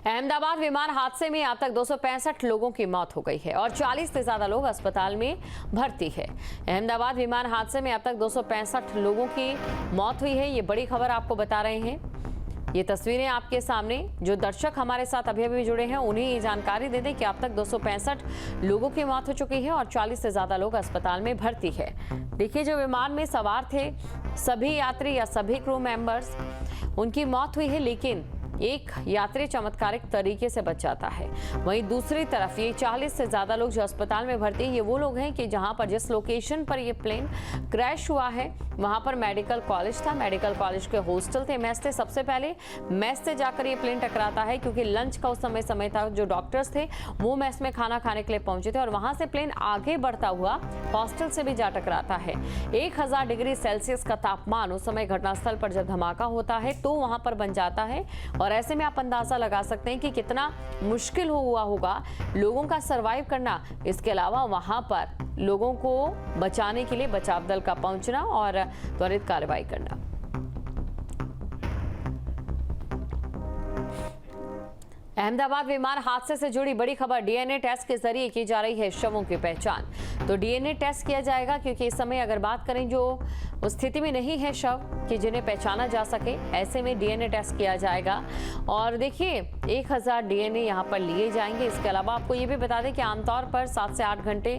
अहमदाबाद विमान हादसे में अब तक 265 लोगों की मौत हो गई है और 40 से ज्यादा लोग अस्पताल में भर्ती है। अहमदाबाद विमान हादसे में अब तक 265 लोगों की मौत हुई है। ये बड़ी खबर आपको बता रहे हैं। ये तस्वीरें आपके सामने, जो दर्शक हमारे साथ अभी अभी जुड़े हैं उन्हें ये जानकारी दे दें कि अब तक 265 लोगों की मौत हो चुकी है और 40 से ज्यादा लोग अस्पताल में भर्ती है। देखिए, जो विमान में सवार थे सभी यात्री या सभी क्रू मेंबर्स, उनकी मौत हुई है, लेकिन एक यात्री चमत्कारिक तरीके से बच जाता है। वहीं दूसरी तरफ ये 40 से ज्यादा लोग जो अस्पताल में भर्ती हैं, ये वो लोग हैं कि जहां पर जिस लोकेशन पर ये प्लेन क्रैश हुआ है वहां पर मेडिकल कॉलेज था, मेडिकल कॉलेज के हॉस्टल थे, मेस थे। सबसे पहले मेस से जाकर ये प्लेन टकराता है क्योंकि लंच का उस समय था। जो डॉक्टर्स थे वो मेस में खाना खाने के लिए पहुंचे थे और वहां से प्लेन आगे बढ़ता हुआ हॉस्टल से भी जा टकराता है। 1000 डिग्री सेल्सियस का तापमान उस समय घटनास्थल पर जब धमाका होता है तो वहां पर बन जाता है और ऐसे में आप अंदाजा लगा सकते हैं कि कितना मुश्किल हुआ होगा लोगों का सरवाइव करना। इसके अलावा वहां पर लोगों को बचाने के लिए बचाव दल का पहुंचना और त्वरित कार्रवाई करना। अहमदाबाद विमान हादसे से जुड़ी बड़ी खबर। डीएनए टेस्ट के जरिए की जा रही है शवों की पहचान। तो डीएनए टेस्ट किया जाएगा क्योंकि इस समय अगर बात करें जो उस स्थिति में नहीं है शव कि जिन्हें पहचाना जा सके, ऐसे में डीएनए टेस्ट किया जाएगा। और देखिए, 1000 डीएनए यहाँ पर लिए जाएंगे। इसके अलावा आपको ये भी बता दें कि आमतौर पर 7 से 8 घंटे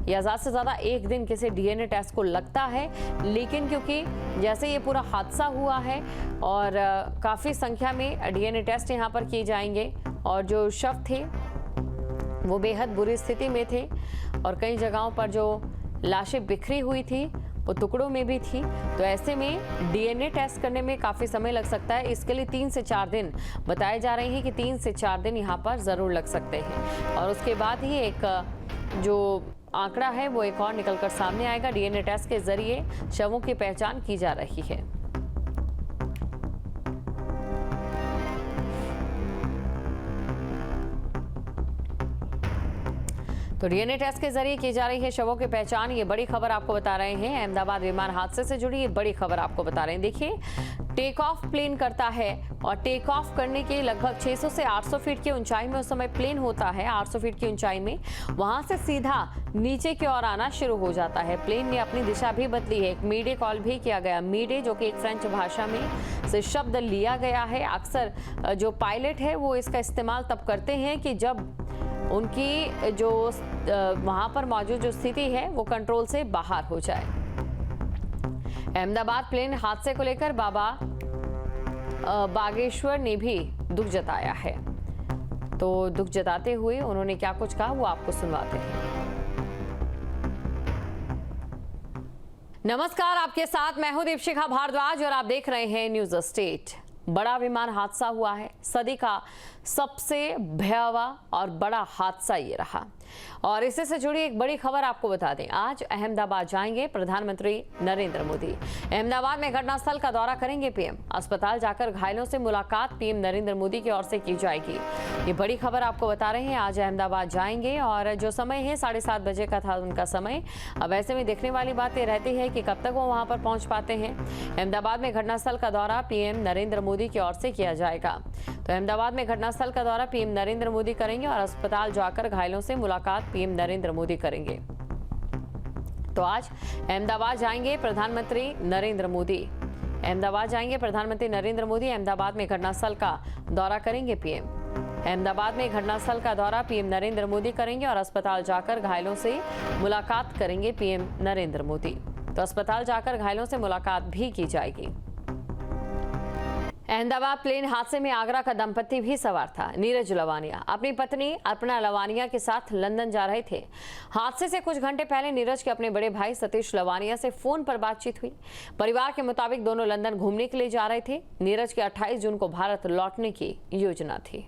या ज़्यादा से ज़्यादा एक दिन किसी डीएनए टेस्ट को लगता है, लेकिन क्योंकि जैसे ये पूरा हादसा हुआ है और काफ़ी संख्या में डीएनए टेस्ट यहाँ पर किए जाएंगे और जो शव थे वो बेहद बुरी स्थिति में थे और कई जगहों पर जो लाशें बिखरी हुई थी वो टुकड़ों में भी थी। तो ऐसे में डीएनए टेस्ट करने में काफ़ी समय लग सकता है। इसके लिए 3 से 4 दिन बताए जा रहे हैं कि 3 से 4 दिन यहाँ पर ज़रूर लग सकते हैं और उसके बाद ही एक जो आंकड़ा है वो एक और निकल कर सामने आएगा। डीएनए टेस्ट के जरिए शवों की पहचान की जा रही है। तो डीएनए टेस्ट के जरिए की जा रही है शवों की पहचान। ये बड़ी खबर आपको बता रहे हैं। अहमदाबाद विमान हादसे से जुड़ी ये बड़ी खबर आपको बता रहे हैं। देखिए, टेक ऑफ प्लेन करता है और टेक ऑफ करने के लगभग 600 से 800 फीट की ऊंचाई में उस समय प्लेन होता है। 800 फीट की ऊंचाई में वहां से सीधा नीचे की ओर आना शुरू हो जाता है। प्लेन ने अपनी दिशा भी बदली है। एक मीडे कॉल भी किया गया। मीडे जो कि एक फ्रेंच भाषा में से शब्द लिया गया है। अक्सर जो पायलट है वो इसका इस्तेमाल तब करते हैं कि जब उनकी जो वहां पर मौजूद जो स्थिति है वो कंट्रोल से बाहर हो जाए। अहमदाबाद प्लेन हादसे को लेकर बाबा बागेश्वर ने भी दुख जताया है। तो दुख जताते हुए उन्होंने क्या कुछ कहा वो आपको सुनवाते हैं। नमस्कार, आपके साथ मैं हूं दीपशिखा भारद्वाज और आप देख रहे हैं न्यूज स्टेट। बड़ा विमान हादसा हुआ है। सदी का सबसे भयावह और बड़ा हादसा ये रहा और इससे से जुड़ी एक बड़ी खबर आपको बता दें। आज अहमदाबाद जाएंगे प्रधानमंत्री नरेंद्र मोदी। अहमदाबाद में घटनास्थल का दौरा करेंगे पीएम। अस्पताल जाकर घायलों से मुलाकात पीएम नरेंद्र मोदी की ओर से की जाएगी। ये बड़ी खबर आपको बता रहे हैं। आज अहमदाबाद जाएंगे और जो समय है 7:30 बजे का था उनका समय। अब ऐसे में देखने वाली बात ये रहती है कि कब तक वो वहां पर पहुंच पाते हैं। अहमदाबाद में घटनास्थल का दौरा पीएम नरेंद्र मोदी की ओर से किया जाएगा। तो अहमदाबाद में घटनास्थल का दौरा पीएम नरेंद्र मोदी करेंगे और अस्पताल जाकर घायलों से मुलाकात पीएम नरेंद्र मोदी करेंगे। तो आज अहमदाबाद जाएंगे प्रधानमंत्री नरेंद्र मोदी। अहमदाबाद जाएंगे प्रधानमंत्री नरेंद्र मोदी। अहमदाबाद में घटनास्थल का दौरा करेंगे पीएम। अहमदाबाद में घटनास्थल का दौरा पीएम नरेंद्र मोदी करेंगे और अस्पताल जाकर घायलों से मुलाकात करेंगे पीएम नरेंद्र मोदी। तो अस्पताल जाकर घायलों से मुलाकात भी की जाएगी। अहमदाबाद प्लेन हादसे में आगरा का दंपति भी सवार था। नीरज लवानिया अपनी पत्नी अर्पणा लवानिया के साथ लंदन जा रहे थे। हादसे से कुछ घंटे पहले नीरज के अपने बड़े भाई सतीश लवानिया से फोन पर बातचीत हुई। परिवार के मुताबिक दोनों लंदन घूमने के लिए जा रहे थे। नीरज के 28 जून को भारत लौटने की योजना थी।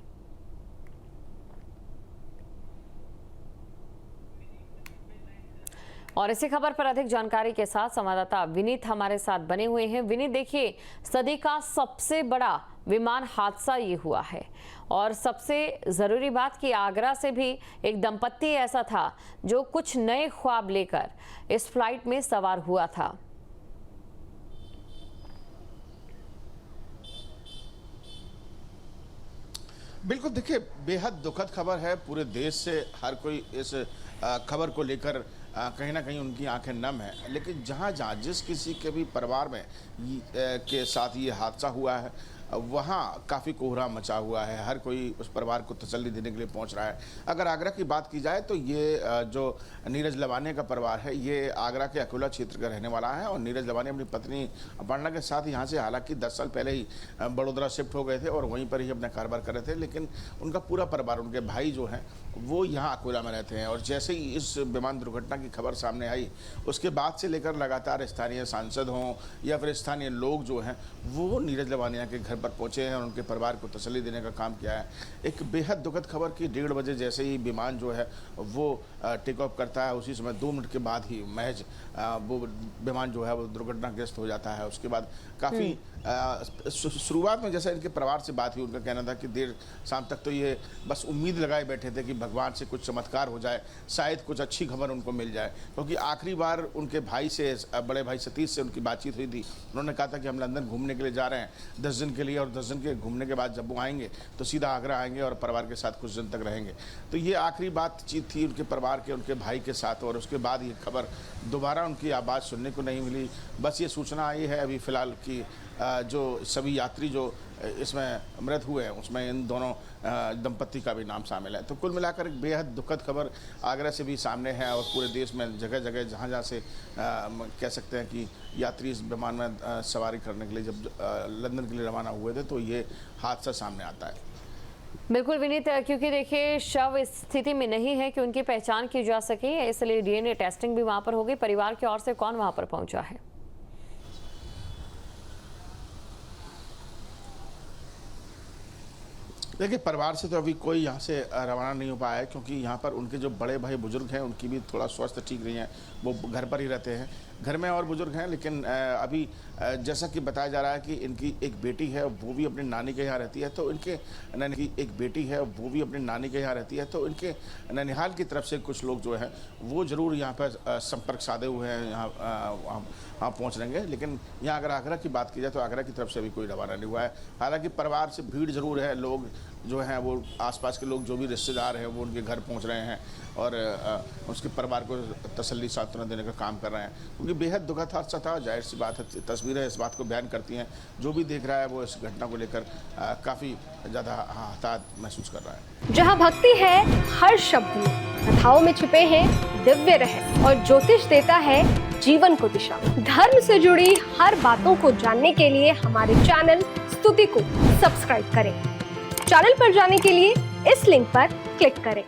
और इसी खबर पर अधिक जानकारी के साथ संवाददाता विनीत हमारे साथ बने हुए हैं। विनीत, देखिए, सदी का सबसे बड़ा विमान हादसा ये हुआ है और सबसे ज़रूरी बात कि आगरा से भी एक दंपत्ति ऐसा था जो कुछ नए ख्वाब लेकर इस फ्लाइट में सवार हुआ था। बिल्कुल, देखिए बेहद दुखद खबर है। पूरे देश से हर कोई इस खबर को लेकर कहीं न कहीं उनकी आंखें नम हैं। लेकिन जहाँ-जहाँ जिस किसी के भी परिवार में के साथ ये हादसा हुआ है, वहाँ काफ़ी कोहराम मचा हुआ है। हर कोई उस परिवार को तसल्ली देने के लिए पहुँच रहा है। अगर आगरा की बात की जाए तो ये जो नीरज लवानिया का परिवार है, ये आगरा के अकोला क्षेत्र का रहने वाला है और नीरज लवानिया अपनी पत्नी अपर्णा के साथ यहाँ से हालाँकि 10 साल पहले ही बड़ोदरा शिफ्ट हो गए थे और वहीं पर ही अपना कारोबार कर रहे थे। लेकिन उनका पूरा परिवार, उनके भाई जो हैं, वो यहाँ अकोला में रहते हैं और जैसे ही इस विमान दुर्घटना की खबर सामने आई, उसके बाद से लेकर लगातार स्थानीय सांसद हों या फिर स्थानीय लोग जो हैं, वो नीरज लवानिया के घर पर पहुँचे हैं और उनके परिवार को तसल्ली देने का काम किया है। एक बेहद दुखद खबर कि 1:30 बजे जैसे ही विमान जो है वो टेक ऑफ करता है, उसी समय 2 मिनट के बाद ही महज वो विमान जो है वो दुर्घटनाग्रस्त हो जाता है। उसके बाद काफ़ी शुरुआत में जैसा इनके परिवार से बात हुई, उनका कहना था कि देर शाम तक तो ये बस उम्मीद लगाए बैठे थे कि भगवान से कुछ चमत्कार हो जाए, शायद कुछ अच्छी खबर उनको मिल जाए। क्योंकि आखिरी बार उनके भाई से, बड़े भाई सतीश से उनकी बातचीत हुई थी। उन्होंने कहा था कि हम लंदन घूमने के लिए जा रहे हैं 10 दिन के लिए और 10 दिन के घूमने के बाद जब वो आएंगे तो सीधा आगरा आएंगे और परिवार के साथ कुछ दिन तक रहेंगे। तो ये आखिरी बातचीत थी उनके परिवार के, उनके भाई के साथ और उसके बाद ये खबर दोबारा उनकी आवाज़ सुनने को नहीं मिली। बस ये सूचना आई है अभी फ़िलहाल कि जो सभी यात्री जो इसमें मृत हुए हैं उसमें इन दोनों दंपत्ति का भी नाम शामिल है। तो कुल मिलाकर एक बेहद दुखद खबर आगरा से भी सामने है और पूरे देश में जगह जगह जहाँ से कह सकते हैं कि यात्री इस विमान में सवारी करने के लिए जब लंदन के लिए रवाना हुए थे तो ये हादसा सामने आता है। बिल्कुल विनीत, क्योंकि देखिए शव इस स्थिति में नहीं है कि उनकी पहचान की जा सके, इसलिए डीएनए टेस्टिंग भी वहां पर होगी। परिवार की ओर से कौन वहां पर पहुंचा है? देखिए परिवार से तो अभी कोई यहाँ से रवाना नहीं हो पाया है क्योंकि यहाँ पर उनके जो बड़े भाई बुजुर्ग हैं उनकी भी थोड़ा स्वास्थ्य ठीक नहीं है, वो घर पर ही रहते हैं। घर में और बुजुर्ग हैं लेकिन अभी जैसा कि बताया जा रहा है कि इनकी एक बेटी है वो भी अपनी नानी के यहाँ रहती है, तो इनके एक बेटी है वो भी अपनी नानी के यहाँ रहती है, तो इनके ननिहाल की तरफ से कुछ लोग जो हैं वो ज़रूर यहाँ पर संपर्क साधे हुए हैं, यहाँ पहुँच रहेंगे। लेकिन यहाँ अगर आगरा की बात की जाए तो आगरा की तरफ से अभी कोई रवाना नहीं हुआ है। हालांकि परिवार से भीड़ ज़रूर है, लोग जो हैं वो आसपास के लोग जो भी रिश्तेदार हैं वो उनके घर पहुंच रहे हैं और उसके परिवार को तसल्ली सांत्वना देने का काम कर रहे हैं क्योंकि बेहद दुखद हादसा था। जाहिर सी बात है, तस्वीरें इस बात को बयान करती हैं। जो भी देख रहा है वो इस घटना को लेकर काफ़ी ज़्यादा हताहत महसूस कर रहा है। जहाँ भक्ति है हर शब्द में, कथाओं में छिपे हैं दिव्य रहस्य और ज्योतिष देता है जीवन को दिशा। धर्म से जुड़ी हर बातों को जानने के लिए हमारे चैनल स्तुति को सब्सक्राइब करें। चैनल पर जाने के लिए इस लिंक पर क्लिक करें।